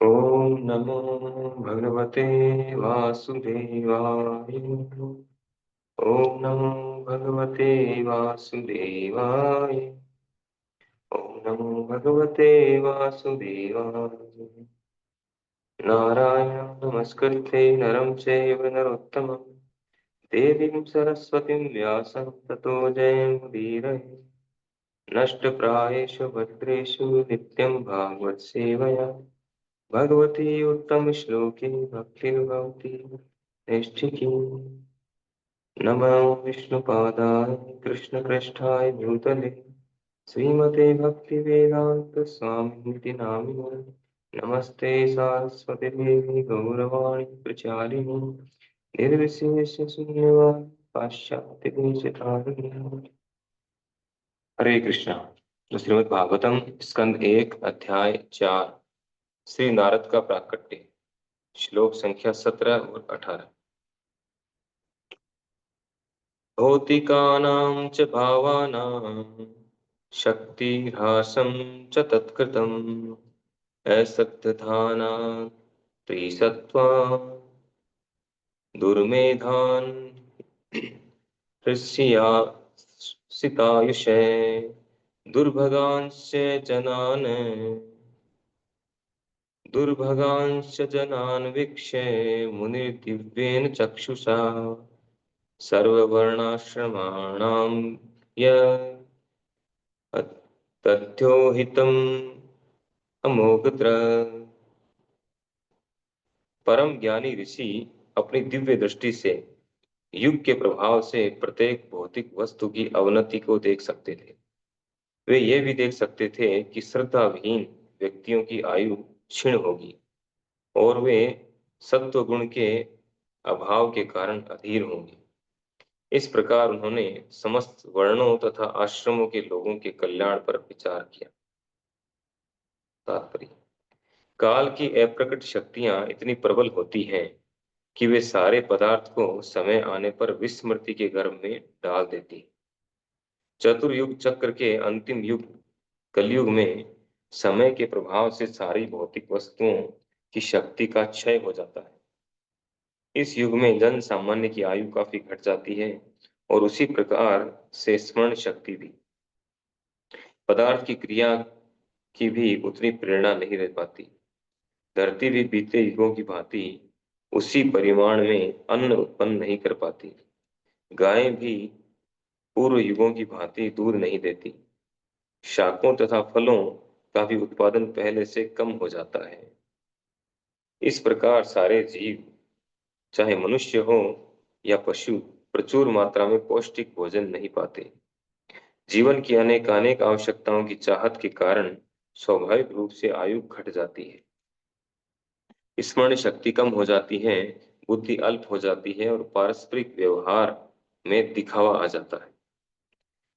ओम नमो भगवते वासुदेवाय। ओम नमो भगवते वासुदेवाय। ओम नमो भगवते वासुदेवाय। नारायणं नमस्कृत्य नरं चैव नरोत्तमं देवीं सरस्वतीं व्यासं ततो जयमुदीरये। नष्टप्रायेषु भद्रेषु नित्यं भागवत सेवया भगवती उत्तम श्लोके भक्तिर्भवति नैष्ठिकी। नमो विष्णुपादाय कृष्णपृष्ठाय भूतले श्रीमते भक्तिवेदांत स्वामिनिति नामिने। नमस्ते सारस्वती देवी गौरवाणी प्रचारिणे निर्विशेष शून्यवाद पाश्चात्य देशतारिणे। हरे कृष्णा। तो श्रीमद् भागवतम स्कंद 1 अध्याय 4 श्री नारद का प्राकट्य श्लोक संख्या 17 और 18। भौतिकानां च भावानां शक्तिह्रासं च तत्कृतम् असक्तधाना त्रिसत्त्वा दुर्मेधान् हृष्यासितायुषे दुर्भगांश्च जनान् वीक्ष्य मुनिर्दिव्येन चक्षुषा सर्ववर्णाश्रमाणां तथ्योहितम् अमोघत्र। परम ज्ञानी ऋषि अपनी दिव्य दृष्टि से युग के प्रभाव से प्रत्येक भौतिक वस्तु की अवनति को देख सकते थे। वे ये भी देख सकते थे कि श्रद्धाविहीन व्यक्तियों की आयु क्षीण होगी और वे सत्व गुण के अभाव के कारण अधीर होंगे। इस प्रकार उन्होंने समस्त वर्णों तथा आश्रमों के लोगों के कल्याण पर विचार किया। तात्पर्य: काल की अप्रकट शक्तियां इतनी प्रबल होती हैं कि वे सारे पदार्थ को समय आने पर विस्मृति के गर्भ में डाल देती हैं। चतुर्युग चक्र के अंतिम युग कलयुग में समय के प्रभाव से सारी भौतिक वस्तुओं की शक्ति का क्षय हो जाता है। इस युग में जन सामान्य की आयु काफी घट जाती है और उसी प्रकार से स्मरण शक्ति भी। पदार्थ की क्रिया की भी उतनी प्रेरणा नहीं रह पाती। धरती भी बीते युगों की भांति उसी परिमाण में अन्न उत्पन्न नहीं कर पाती। गायें भी पूर्व युगों की भांति दूध नहीं देती। शाकों तथा फलों का भी उत्पादन पहले से कम हो जाता है। इस प्रकार सारे जीव, चाहे मनुष्य हो या पशु, प्रचुर मात्रा में पौष्टिक भोजन नहीं पाते। जीवन की अनेक आवश्यकताओं की चाहत के कारण स्वाभाविक रूप से आयु घट जाती है। स्मरण शक्ति कम हो जाती है, बुद्धि अल्प हो जाती है और पारस्परिक व्यवहार में दिखावा आ जाता है।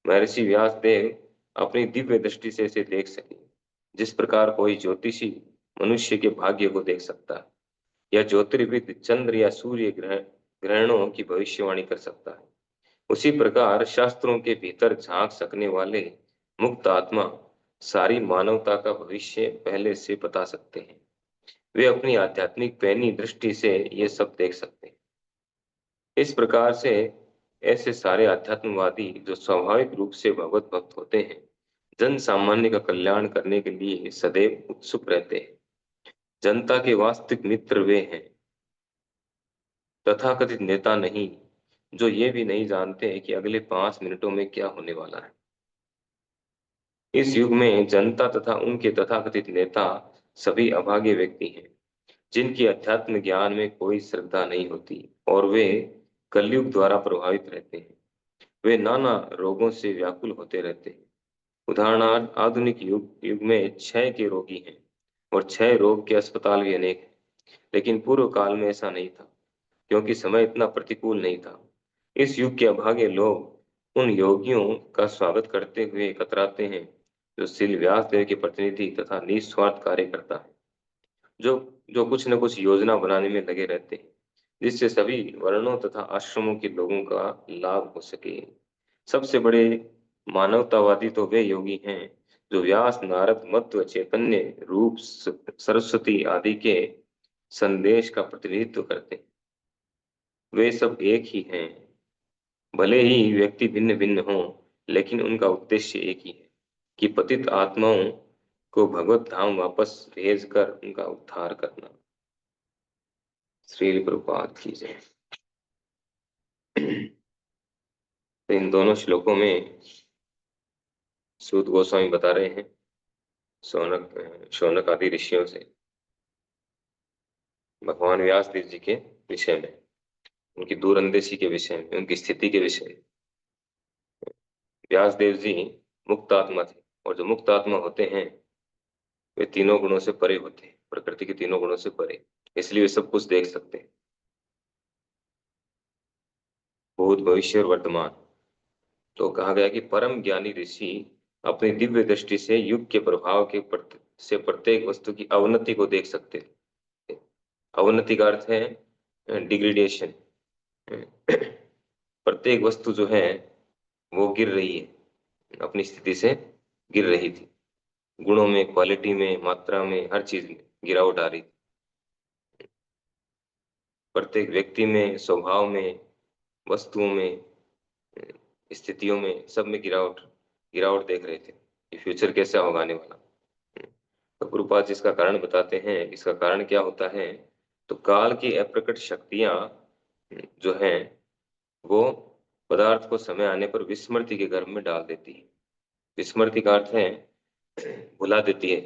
महर्षि व्यास देव अपनी दिव्य दृष्टि से इसे देख सके। जिस प्रकार कोई ज्योतिषी मनुष्य के भाग्य को देख सकता है या ज्योतिर्विद चंद्र या सूर्य ग्रहणों की भविष्यवाणी कर सकता है, उसी प्रकार शास्त्रों के भीतर झांक सकने वाले मुक्त आत्मा सारी मानवता का भविष्य पहले से बता सकते हैं। वे अपनी आध्यात्मिक पैनी दृष्टि से ये सब देख सकते हैं। इस प्रकार से ऐसे सारे आध्यात्मवादी जो स्वाभाविक रूप से भगवत भक्त होते हैं, जन सामान्य का कल्याण करने के लिए सदैव उत्सुक रहते हैं। जनता के वास्तविक मित्र वे हैं, तथाकथित नेता नहीं, जो ये भी नहीं जानते कि अगले 5 मिनटों में क्या होने वाला है। इस युग में जनता तथा उनके तथाकथित नेता सभी अभागे व्यक्ति हैं, जिनकी अध्यात्म ज्ञान में कोई श्रद्धा नहीं होती और वे कलयुग द्वारा प्रभावित रहते हैं। वे नाना रोगों से व्याकुल होते रहते हैं। उदाहरणार्थ, आधुनिक युग में क्षय के रोगी हैं और क्षय रोग के अस्पताल भी अनेक हैं। लेकिन पूर्व काल में ऐसा नहीं था, क्योंकि समय इतना प्रतिकूल नहीं था। इस युग के अभागे लोग उन योगियों का स्वागत करते हुए कतराते हैं जो श्री व्यास देव के प्रतिनिधि तथा निस्वार्थ कार्य करता है, जो जो कुछ न कुछ योजना बनाने में लगे रहते हैं, जिससे सभी वर्णों तथा आश्रमों के लोगों का लाभ हो सके। सबसे बड़े मानवतावादी तो वे योगी हैं जो व्यास, नारद, मध्व, चैतन्य रूप, सरस्वती आदि के संदेश का प्रतिनिधित्व करते हैं। वे सब एक ही हैं। भले ही व्यक्ति भिन्न भिन्न हों, लेकिन उनका उद्देश्य एक ही है कि पतित आत्माओं को भगवत धाम वापस भेज कर उनका उद्धार करना। श्रील प्रभुपाद की जय। तो इन दोनों श्लोकों में सूत गोस्वामी बता रहे हैं शौनक आदि ऋषियों से भगवान व्यास देव जी के विषय में, उनकी दूरंदेशी के विषय में, उनकी स्थिति के विषय में। व्यास देव जी मुक्त आत्मा थे, और जो मुक्त आत्मा होते हैं वे तीनों गुणों से परे होते हैं, प्रकृति के तीनों गुणों से परे, इसलिए वे सब कुछ देख सकते हैं, भूत, भविष्य और वर्तमान। तो कहा गया कि परम ज्ञानी ऋषि अपनी दिव्य दृष्टि से युग के प्रभाव से प्रत्येक वस्तु की अवनति को देख सकते हैं। अवनति का अर्थ है डिग्रेडेशन। प्रत्येक वस्तु जो है वो गिर रही है, अपनी स्थिति से गिर रही थी, गुणों में, क्वालिटी में, मात्रा में, हर चीज में गिरावट आ रही थी। प्रत्येक व्यक्ति में, स्वभाव में, वस्तुओं में, स्थितियों में, सब में गिरावट गिरावट देख रहे थे कि फ्यूचर कैसा होगा आने वाला। तो गुरुपाद जी इसका कारण बताते हैं। इसका कारण क्या होता है? तो काल की अप्रकट शक्तियां जो हैं वो पदार्थ को समय आने पर विस्मृति के गर्भ में डाल देती है। विस्मृति का अर्थ है भुला देती है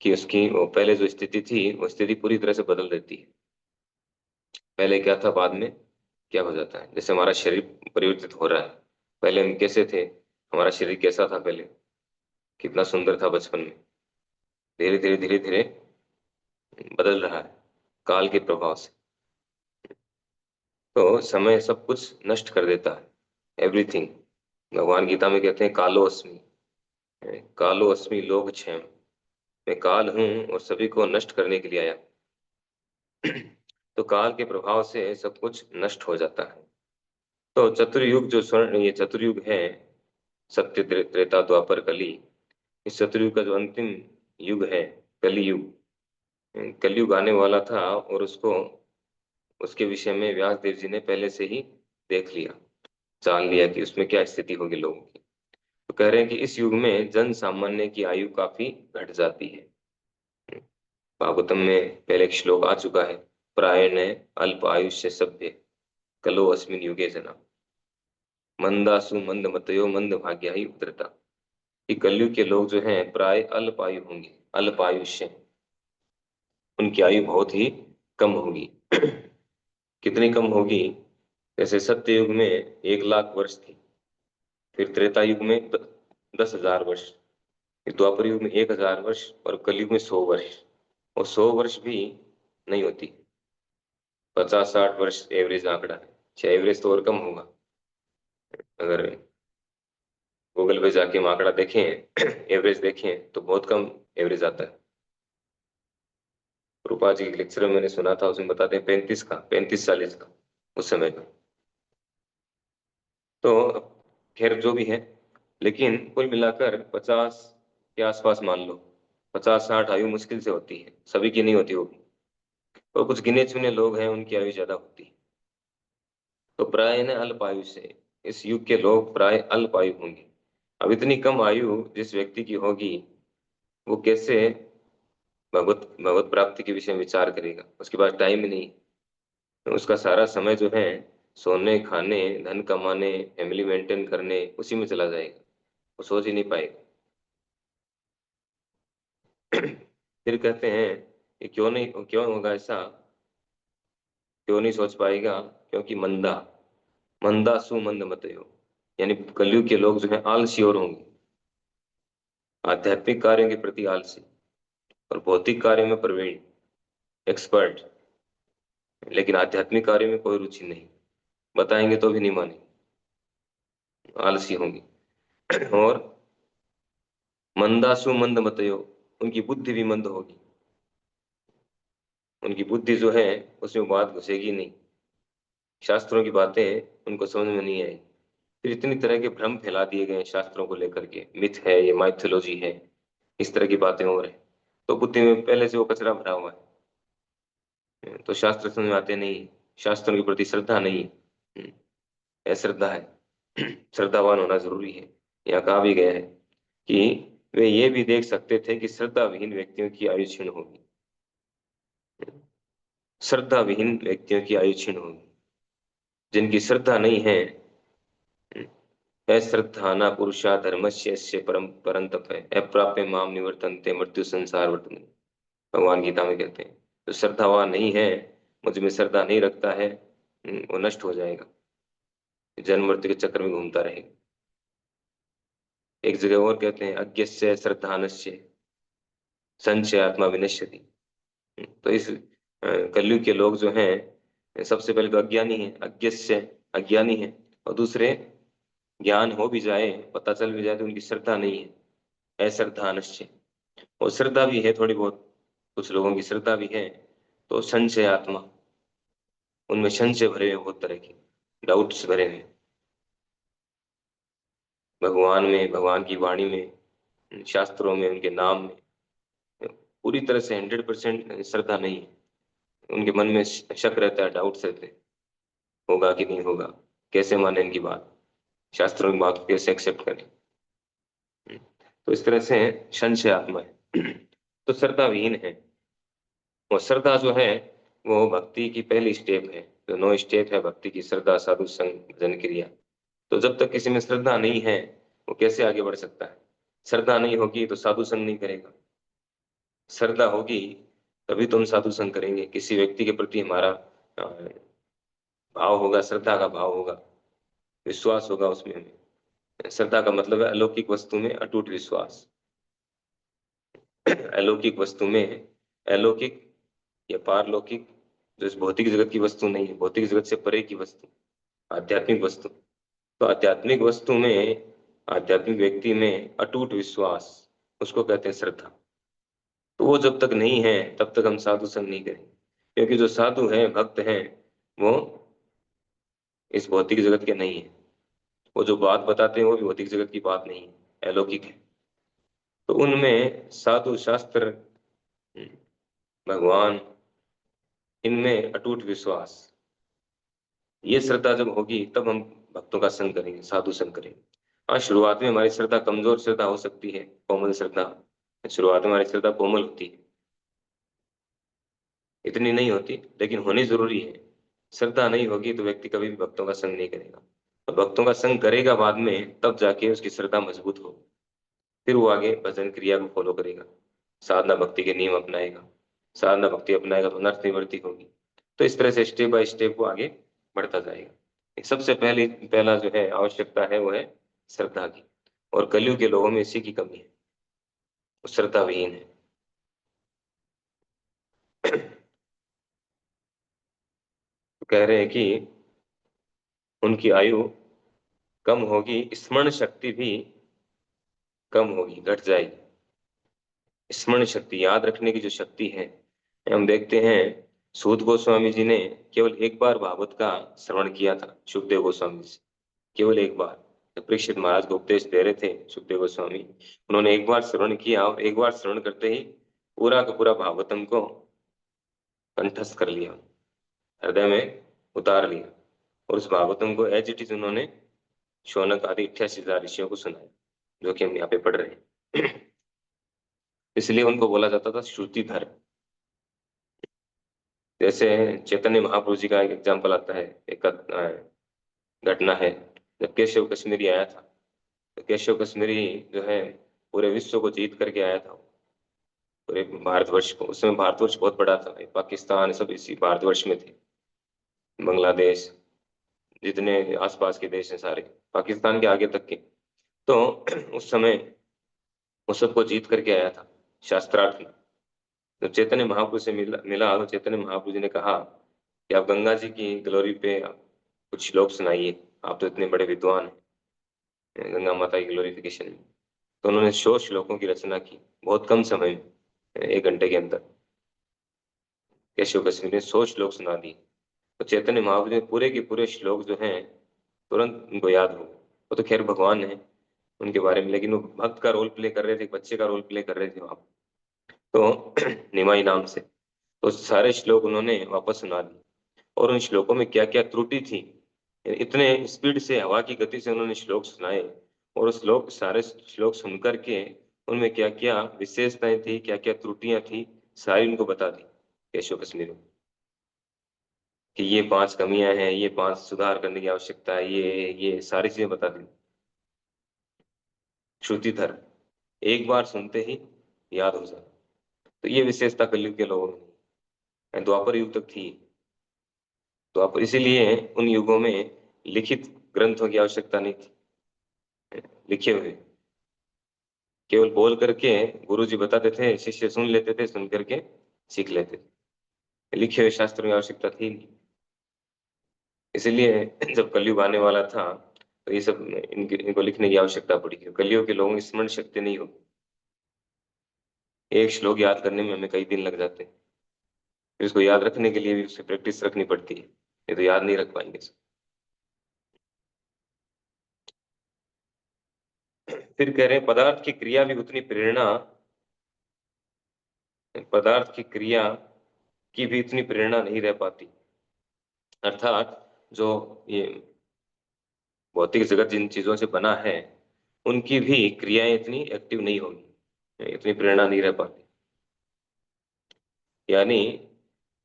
कि उसकी वो पहले जो स्थिति थी वो स्थिति पूरी तरह से बदल देती है। पहले क्या था, बाद में क्या हो जाता है। जैसे हमारा शरीर परिवर्तित हो रहा है, पहले हम कैसे थे, हमारा शरीर कैसा था पहले, कितना सुंदर था बचपन में, धीरे धीरे धीरे धीरे बदल रहा है काल के प्रभाव से। तो समय सब कुछ नष्ट कर देता है, एवरीथिंग। भगवान गीता में कहते हैं कालो अस्मि, कालो अस्मि लोक क्षेम, मैं काल हूं और सभी को नष्ट करने के लिए आया। तो काल के प्रभाव से सब कुछ नष्ट हो जाता है। तो चतुर्युग जो स्वर्ण, ये चतुर्युग है, सत्य, त्रेता, द्वापर, कली, इस चतुर्युग का जो अंतिम युग है कलियुग, कलयुग आने वाला था, और उसको, उसके विषय में व्यास देव जी ने पहले से ही देख लिया, जान लिया कि उसमें क्या स्थिति होगी लोगों की। तो कह रहे हैं कि इस युग में जन सामान्य की आयु काफी घट जाती है। भागवतम में पहले एक श्लोक आ चुका है, प्रायण अल्प आयुष्य सभ्य कलो अस्मिन युगे जना, मंदासु मंद मतयो मंद भाग्या ही उतरता। कि कलयुग के लोग जो हैं प्राय अल्प आयु होंगे, अल्प आयुष्य, उनकी आयु बहुत ही कम होगी। कितनी कम होगी? जैसे सत्य युग में 1 लाख वर्ष थी, फिर त्रेता युग में 10,000 वर्ष, फिर द्वापर युग में 1,000 वर्ष, और कलयुग में 100 वर्ष। और 100 वर्ष भी नहीं होती, 50-60 वर्ष एवरेज आंकड़ा है। अच्छा, एवरेज तो और कम होगा। अगर गूगल पे जाके हम आंकड़ा देखें, एवरेज देखें, तो बहुत कम एवरेज आता है। रूपा जी के लेक्चर में मैंने सुना था, उसमें बताते हैं 35 40 का उस समय का। तो खैर जो भी है, लेकिन कुल मिलाकर 50 के आसपास मान लो, 50-60 आयु मुश्किल से होती है, सभी की नहीं होती होगी, और कुछ गिने चुने लोग हैं उनकी आयु ज्यादा होती है। तो प्राय न अल्प आयु से, इस युग के लोग प्राय अल्प आयु होंगे। अब इतनी कम आयु जिस व्यक्ति की होगी, वो कैसे भगवत भगवत प्राप्ति के विषय में विचार करेगा? उसके पास टाइम ही नहीं। तो उसका सारा समय जो है सोने, खाने, धन कमाने, फैमिली मेंटेन करने, उसी में चला जाएगा, वो सोच ही नहीं पाएगा। फिर कहते हैं कि क्यों होगा ऐसा, क्यों नहीं सोच पाएगा? क्योंकि मंदा, मंदा सुमंद मतयो, यानी कलयुग के लोग जो है आलसी और होंगे, आध्यात्मिक कार्यों के प्रति आलसी, और भौतिक कार्यों में प्रवीण, एक्सपर्ट, लेकिन आध्यात्मिक कार्यों में कोई रुचि नहीं, बताएंगे तो भी नहीं मानेंगे, आलसी होंगे। और मंदासु मंद मतयो, उनकी बुद्धि भी मंद होगी, उनकी बुद्धि जो है उसमें बात घुसेगी नहीं, शास्त्रों की बातें उनको समझ में नहीं आएगी, फिर इतनी तरह के भ्रम फैला दिए गए हैं शास्त्रों को लेकर के, मिथ है, ये माइथोलॉजी है, इस तरह की बातें हो रही, तो बुद्धि में पहले से वो कचरा भरा हुआ है, तो शास्त्र समझ में आते नहीं, शास्त्रों के प्रति श्रद्धा नहीं, अश्रद्धा है। श्रद्धावान होना जरूरी है। यहाँ कहा भी गया है कि वे ये भी देख सकते थे कि श्रद्धा विहीन व्यक्तियों की आयु क्षीण होगी। श्रद्धा विहीन व्यक्तियों की आयु क्षीण होगी, जिनकी श्रद्धा नहीं है, अश्रद्धाना पुरुषा धर्मस्य यस्य परम परंतप है अप्राप्य माम निवर्तन्ते मृत्यु संसार वर्तने, भगवान गीता में कहते हैं। तो श्रद्धावान नहीं है, मुझ में श्रद्धा नहीं रखता है, वो नष्ट हो जाएगा, जन्म मृत्यु के चक्कर में घूमता रहेगा। एक जगह और कहते हैं अज्ञस्य श्रद्धानस्य संशय आत्मा विनश्यति। तो इस कलयुग के लोग जो हैं, सबसे पहले तो अज्ञानी है, अज्ञस्य अज्ञानी है, और दूसरे ज्ञान हो भी जाए, पता चल भी जाए, तो उनकी श्रद्धा नहीं है, अश्रद्धानश्य। और श्रद्धा भी है थोड़ी बहुत, कुछ लोगों की श्रद्धा भी है, तो संशय आत्मा, उनमें संशय भरे हुए, बहुत तरह के डाउट्स भरे हुए, भगवान में, भगवान की वाणी में, शास्त्रों में, उनके नाम में पूरी तरह से 100% श्रद्धा नहीं है। उनके मन में शक रहता है, डाउट्स रहते हैं, होगा कि नहीं होगा, कैसे माने इनकी बात, शास्त्रों की बात को कैसे एक्सेप्ट करें। तो इस तरह से संशय आत्मा है। तो श्रद्धा विहीन है। और श्रद्धा जो है वो भक्ति की पहली स्टेप है, जो 9 स्टेप है भक्ति की, श्रद्धा साधु संग भजन क्रिया। तो जब तक किसी में श्रद्धा नहीं है, वो कैसे आगे बढ़ सकता है? श्रद्धा नहीं होगी तो साधु संग नहीं करेगा, श्रद्धा होगी तभी तो हम साधु संग करेंगे। किसी व्यक्ति के प्रति हमारा भाव होगा, श्रद्धा का भाव होगा, विश्वास होगा उसमें हमें। श्रद्धा का मतलब है अलौकिक वस्तु में अटूट विश्वास। अलौकिक वस्तु में, अलौकिक या पारलौकिक, जो इस भौतिक जगत की वस्तु नहीं है, भौतिक जगत से परे की वस्तु, आध्यात्मिक वस्तु। तो आध्यात्मिक वस्तु में, आध्यात्मिक व्यक्ति में अटूट विश्वास, उसको कहते हैं श्रद्धा। तो वो जब तक नहीं है तब तक हम साधु संग नहीं करेंगे, क्योंकि जो साधु हैं, भक्त हैं, वो इस भौतिक जगत के नहीं है। वो जो बात बताते हैं वो भी भौतिक जगत की बात नहीं है, अलौकिक है। तो उनमें साधु शास्त्र, भगवान, इनमें अटूट विश्वास, ये श्रद्धा जब होगी तब हम भक्तों का संग करेंगे, साधु संग करेंगे। हाँ, शुरुआत में हमारी श्रद्धा कमजोर श्रद्धा हो सकती है, कोमल श्रद्धा, शुरुआत में हमारी श्रद्धा कोमल होती है, इतनी नहीं होती, लेकिन होनी जरूरी है। श्रद्धा नहीं होगी तो व्यक्ति कभी भी भक्तों का संग नहीं करेगा, और भक्तों का संग करेगा बाद में, तब जाके उसकी श्रद्धा मजबूत होगी, फिर वो आगे भजन क्रिया को फॉलो करेगा, साधना भक्ति के नियम अपनाएगा, साधना भक्ति अपनाएगा तो नर्थ निवृत्ति होगी। तो इस तरह से स्टेप बाय स्टेप वो आगे बढ़ता जाएगा। सबसे पहला जो है आवश्यकता है वो है श्रद्धा की, और कलयुग के लोगों में इसी की कमी है, वो श्रद्धा विहीन है। तो कह रहे हैं कि उनकी आयु कम होगी, स्मरण शक्ति भी कम होगी, घट जाएगी। स्मरण शक्ति, याद रखने की जो शक्ति है, हम देखते हैं सूत गोस्वामी जी ने केवल एक बार भागवत का श्रवण किया था सुखदेव गोस्वामी जी से, केवल एक बार। जब परीक्षित महाराज को उपदेश दे रहे थे सुखदेव गोस्वामी, उन्होंने एक बार श्रवण किया, और एक बार श्रवण करते ही पूरा का पूरा भागवतम को कंठस्थ कर लिया, हृदय में उतार लिया, और उस भागवतम को एज इट इज उन्होंने शौनक आदि 88,000 ऋषियों को सुनाया, जो कि हम यहाँ पे पढ़ रहे हैं। इसलिए उनको बोला जाता था श्रुतिधर। जैसे चैतन्य महाप्रभु जी का एक एग्जाम्पल आता है, एक घटना है, जब केशव कश्मीरी आया था, तो केशव कश्मीरी जो है पूरे विश्व को जीत करके आया था, पूरे भारतवर्ष को। उस समय भारतवर्ष बहुत बड़ा था, पाकिस्तान सब इसी भारतवर्ष में थे, बांग्लादेश, जितने आसपास के देश हैं सारे, पाकिस्तान के आगे तक के। तो उस समय वो सबको जीत करके आया था शास्त्रार्थ में। जब चैतन्य महाप्रभु से मिला तो चैतन्य महाप्रभु जी ने कहा कि आप गंगा जी की ग्लोरी पे कुछ श्लोक सुनाइए, आप तो इतने बड़े विद्वान हैं गंगा माता की ग्लोरिफिकेशन में। तो उन्होंने 100 श्लोकों की रचना की, बहुत कम समय में, 1 घंटे के अंदर केशव कश्मीर ने 100 श्लोक सुना दिए। तो चैतन्य महाप्रभु ने पूरे के पूरे श्लोक जो हैं तुरंत उनको याद हो गए, वो तो खैर भगवान है उनके बारे में, लेकिन वो भक्त का रोल प्ले कर रहे थे, बच्चे का रोल प्ले कर रहे थे वहां। तो निमाई नाम से, तो सारे श्लोक उन्होंने वापस सुना दिए। और उन श्लोकों में क्या क्या त्रुटि थी, इतने स्पीड से, हवा की गति से उन्होंने श्लोक सुनाए। और श्लोक, सारे श्लोक सुन करके उनमें क्या क्या विशेषताएं थी, क्या क्या त्रुटियां थी, सारी उनको बता दी केशव कश्मीर में, कि ये 5 कमियां हैं, ये 5 सुधार करने की आवश्यकता है, ये सारी चीजें बता दी। श्रुतिधर, एक बार सुनते ही याद हो जाए। तो ये विशेषता कलयुग के लोगों में द्वापर युग तक थी। द्वापर, इसीलिए उन युगों में लिखित ग्रंथों की आवश्यकता नहीं थी, लिखे हुए केवल बोल करके गुरु जी बताते थे, शिष्य सुन लेते थे, सुन करके सीख लेते थे। लिखे हुए शास्त्रों की आवश्यकता थी नहीं। इसलिए जब कलयुग आने वाला था तो ये सब इनको लिखने की आवश्यकता पड़ी। कलयुग के लोगों की स्मरण शक्ति नहीं होगी, एक श्लोक याद करने में हमें कई दिन लग जाते हैं। फिर उसको याद रखने के लिए भी उससे प्रैक्टिस रखनी पड़ती है, ये तो याद नहीं रख पाएंगे। फिर कह रहे हैं पदार्थ की क्रिया भी उतनी प्रेरणा, पदार्थ की क्रिया की भी इतनी प्रेरणा नहीं रह पाती। अर्थात जो ये भौतिक जगत जिन चीजों से बना है, उनकी भी क्रियाएं इतनी एक्टिव नहीं होगी, इतनी प्रेरणा नहीं रह पाती। यानी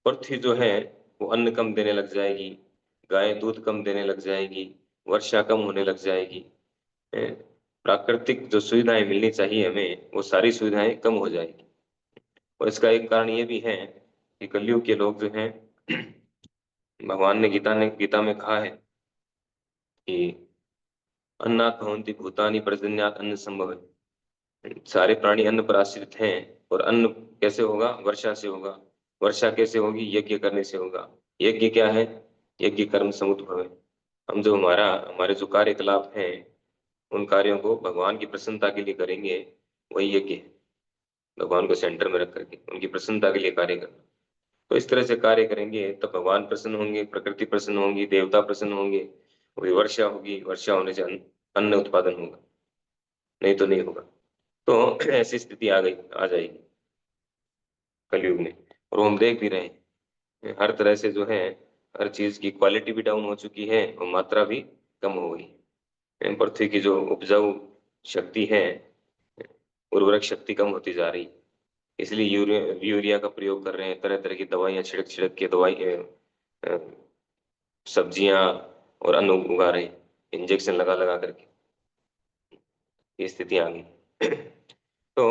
पृथ्वी जो है वो अन्न कम देने लग जाएगी, गायें दूध कम देने लग जाएगी, वर्षा कम होने लग जाएगी, ए, प्राकृतिक जो सुविधाएं मिलनी चाहिए हमें, वो सारी सुविधाएं कम हो जाएगी। और इसका एक कारण ये भी है कि कलयुग के लोग जो हैं, भगवान ने गीता में कहा है कि अन्नात् भवन्ति भूतानि पर्जन्यात् अन्न संभव है। सारे प्राणी अन्न पर आश्रित हैं, और अन्न कैसे होगा? वर्षा से होगा। वर्षा कैसे होगी? यज्ञ करने से होगा। यज्ञ क्या है? यज्ञ कर्म समुद्भव है। हम जो हमारे जो कार्यकलाप हैं, उन कार्यों को भगवान की प्रसन्नता के लिए करेंगे, वही यज्ञ है। भगवान को सेंटर में रख करके उनकी प्रसन्नता के लिए कार्य करना। तो इस तरह से कार्य करेंगे तब भगवान प्रसन्न होंगे, प्रकृति प्रसन्न होंगी, देवता प्रसन्न होंगे, वही वर्षा होगी, वर्षा होने से अन्न उत्पादन होगा, नहीं तो नहीं होगा। तो ऐसी स्थिति आ जाएगी कलयुग में। और वो हम देख भी रहे हैं, हर तरह से जो है, हर चीज की क्वालिटी भी डाउन हो चुकी है और मात्रा भी कम हो गई। पृथ्वी की जो उपजाऊ शक्ति है, उर्वरक शक्ति कम होती जा रही। इसलिए यूरिया का प्रयोग कर रहे हैं, तरह तरह की दवाइयाँ छिड़क छिड़क के दवाई, सब्जियां और अन्न उगा रहे हैं, इंजेक्शन लगा लगा करके। ये स्थिति आ गई। तो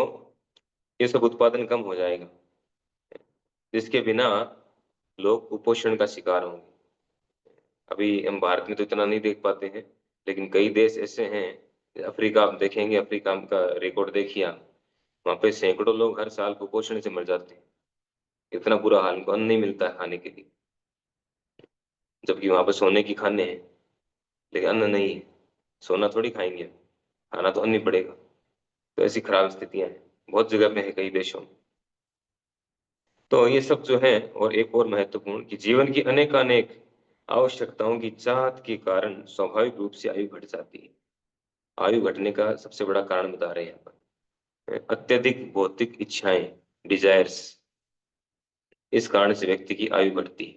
ये सब उत्पादन कम हो जाएगा, जिसके बिना लोग कुपोषण का शिकार होंगे। अभी हम भारत में तो इतना नहीं देख पाते हैं, लेकिन कई देश ऐसे हैं, अफ्रीका आप देखेंगे, अफ्रीका का रिकॉर्ड देखिए आप, वहाँ पे सैकड़ों लोग हर साल कुपोषण से मर जाते हैं। इतना बुरा हाल, उनको अन्न नहीं मिलता है खाने के लिए, जबकि वहाँ पे सोने की खाने हैं, लेकिन अन्न नहीं है। सोना थोड़ी खाएंगे, खाना तो अन्न ही पड़ेगा। तो ऐसी खराब स्थितियां हैं बहुत जगह पे है, कई देशों में। तो ये सब जो है, और एक और महत्वपूर्ण, कि जीवन की अनेक अनेक आवश्यकताओं की चाहत के कारण स्वाभाविक रूप से आयु घट जाती है। आयु घटने का सबसे बड़ा कारण बता रहे हैं यहाँ पर, अत्यधिक भौतिक इच्छाएं, डिजायर्स, इस कारण से व्यक्ति की आयु बढ़ती है।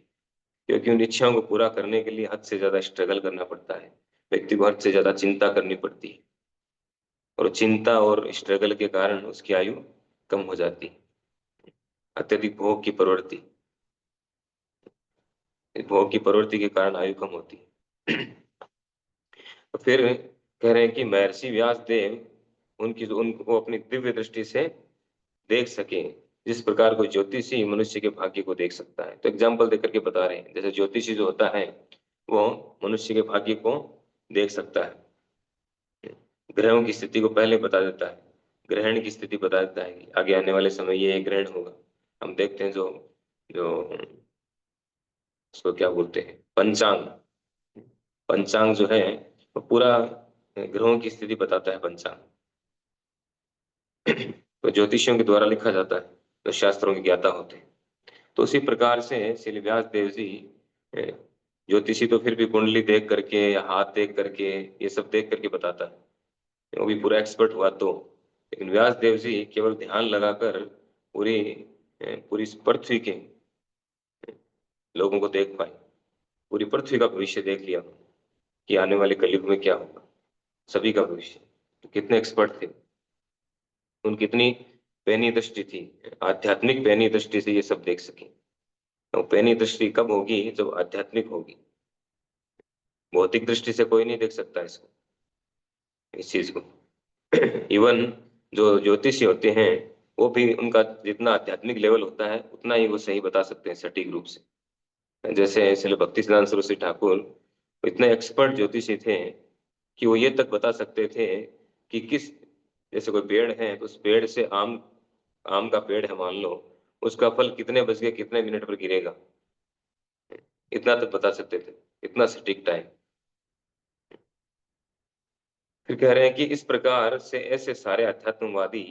क्योंकि उन इच्छाओं को पूरा करने के लिए हद से ज्यादा स्ट्रगल करना पड़ता है, व्यक्ति को हद से ज्यादा चिंता करनी पड़ती है, और चिंता और स्ट्रगल के कारण उसकी आयु कम हो जाती है। अत्यधिक भोग की प्रवृत्ति, भोग की प्रवृत्ति के कारण आयु कम होती है। तो फिर कह रहे हैं कि महर्षि व्यास देव उनको अपनी दिव्य दृष्टि से देख सके, जिस प्रकार कोई ज्योतिषी मनुष्य के भाग्य को देख सकता है। तो एग्जाम्पल देकर के बता रहे हैं, जैसे ज्योतिषी जो होता है वो मनुष्य के भाग्य को देख सकता है, ग्रहों की स्थिति को पहले बता देता है, ग्रहण की स्थिति बता देता है कि आगे आने वाले समय ये ग्रहण होगा। हम देखते हैं जो जो उसको क्या बोलते हैं, पंचांग। पंचांग जो है वो पूरा ग्रहों की स्थिति बताता है, पंचांग। तो ज्योतिषियों के द्वारा लिखा जाता है, तो शास्त्रों के ज्ञाता होते हैं। तो उसी प्रकार से श्री व्यास देव जी ज्योतिषी तो फिर भी कुंडली देख करके या हाथ देख करके ये सब देख करके बताता है, वो भी पूरा एक्सपर्ट हुआ तो। लेकिन व्यास देव जी केवल ध्यान लगाकर पूरी पूरी पृथ्वी के लोगों को देख पाए, पूरी पृथ्वी का भविष्य देख लिया कि आने वाले कलयुग में क्या होगा, सभी का भविष्य। तो कितने एक्सपर्ट थे, उनकी कितनी पैनी दृष्टि थी, आध्यात्मिक पैनी दृष्टि से ये सब देख सके। तो पैनी दृष्टि कब होगी, जब आध्यात्मिक होगी। भौतिक दृष्टि से कोई नहीं देख सकता इसको, इस चीज को। इवन जो ज्योतिषी होते हैं, वो भी उनका जितना आध्यात्मिक लेवल होता है उतना ही वो सही बता सकते हैं सटीक रूप से। जैसे श्रील भक्ति सिद्धांत सरस्वती ठाकुर इतने एक्सपर्ट ज्योतिषी थे कि वो ये तक बता सकते थे कि किस, जैसे कोई पेड़ है तो उस पेड़ से आम, आम का पेड़ है मान लो, उसका फल कितने बज के कितने मिनट पर गिरेगा, इतना तक बता सकते थे, इतना सटीक टाइम। फिर कह रहे हैं कि इस प्रकार से ऐसे सारे अध्यात्मवादी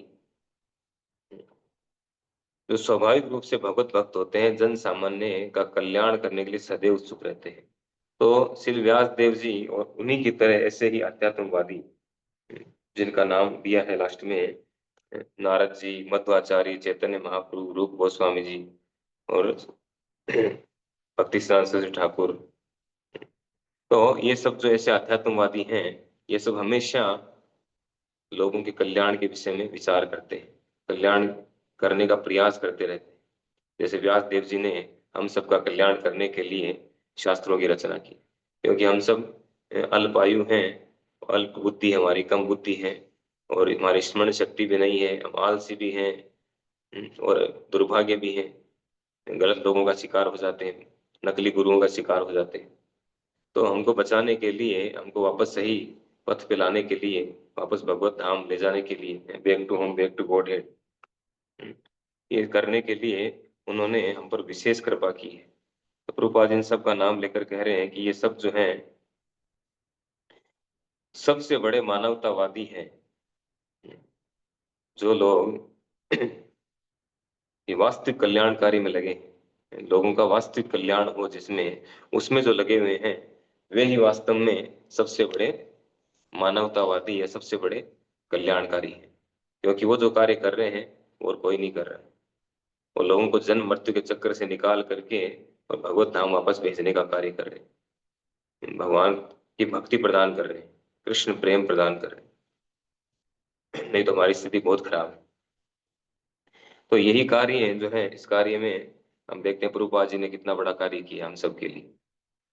जो स्वाभाविक रूप से भगवत भक्त होते हैं, जन सामान्य का कल्याण करने के लिए सदैव उत्सुक रहते हैं। तो श्री व्यास देव जी और उन्हीं की तरह ऐसे ही अध्यात्मवादी, जिनका नाम दिया है लास्ट में, नारद जी, मध्वाचार्य, चैतन्य महाप्रभु, रूप गोस्वामी जी और भक्ति सिद्धांत सरस्वती ठाकुर, तो ये सब जो ऐसे अध्यात्मवादी हैं, ये सब हमेशा लोगों के कल्याण के विषय में विचार करते हैं, कल्याण करने का प्रयास करते रहते हैं। जैसे व्यास देव जी ने हम सबका कल्याण करने के लिए शास्त्रों की रचना की, क्योंकि हम सब अल्पायु हैं, अल्प बुद्धि हमारी, कम बुद्धि है, और हमारी स्मरण शक्ति भी नहीं है, हम आलसी भी हैं, और दुर्भाग्य भी है, गलत लोगों का शिकार हो जाते हैं, नकली गुरुओं का शिकार हो जाते हैं। तो हमको बचाने के लिए, हमको वापस सही पथ पे लाने के लिए, वापस भगवत धाम ले जाने के लिए, back to home, back to Godhead, ये करने के लिए उन्होंने हम पर विशेष कृपा की है। तो प्रभुपाद इन सब का नाम लेकर कह रहे हैं कि ये सब जो है सबसे बड़े मानवतावादी हैं, जो लोग ये वास्तविक कल्याणकारी में लगे हैं, लोगों का वास्तविक कल्याण हो जिसमें, उसमें जो लगे हुए हैं, वे ही वास्तव में सबसे बड़े मानवतावादी या सबसे बड़े कल्याणकारी हैं। क्योंकि वो जो कार्य कर रहे हैं और कोई नहीं कर रहा है, वो लोगों को जन्म मृत्यु के चक्कर से निकाल करके और भगवत धाम वापस भेजने का कार्य कर रहे हैं, भगवान की भक्ति प्रदान कर रहे हैं, कृष्ण प्रेम प्रदान कर रहे हैं। नहीं तो हमारी स्थिति बहुत खराब है। तो यही कार्य है जो है, इस कार्य में हम देखते हैं प्रभुपाद जी ने कितना बड़ा कार्य किया हम सब के लिए।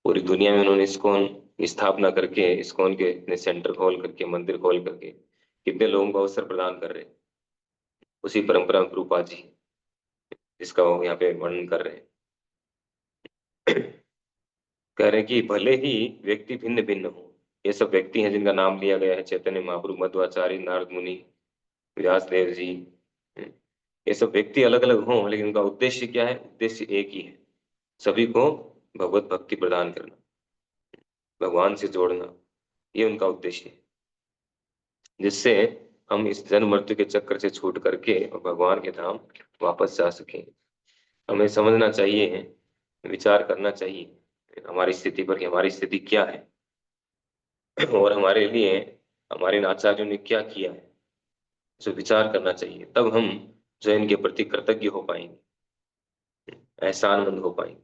पूरी दुनिया में उन्होंने इस्कॉन की स्थापना करके, इस्कॉन के इतने सेंटर खोल करके, मंदिर खोल करके कितने लोगों को अवसर प्रदान कर रहे हैं। उसी परंपरा में प्रभुपाद जी, जिसका वो यहाँ पे वर्णन कर रहे हैं। कह रहे हैं कि भले ही व्यक्ति भिन्न भिन्न हो, ये सब व्यक्ति हैं जिनका नाम लिया गया है, चैतन्य महाप्रभु, मध्वाचार्य, नारद मुनि, व्यास देव जी, ये सब व्यक्ति अलग अलग हों, लेकिन उनका उद्देश्य क्या है? उद्देश्य एक ही है, सभी को भगवत भक्ति प्रदान करना, भगवान से जोड़ना, ये उनका उद्देश्य है, जिससे हम इस जन्म मृत्यु के चक्कर से छूट करके और भगवान के धाम वापस जा सकें। हमें समझना चाहिए, विचार करना चाहिए हमारी स्थिति पर कि हमारी स्थिति क्या है, और हमारे लिए हमारे इन आचार्यों ने क्या किया है, जो विचार करना चाहिए। तब हम जो है इनके प्रति कृतज्ञ हो पाएंगे, एहसानमंद हो पाएंगे।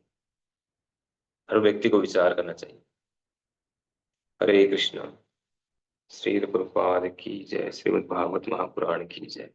हर व्यक्ति को विचार करना चाहिए। हरे कृष्णा। श्रील प्रभुपाद की जय। श्रीमद् भागवत महापुराण की जय।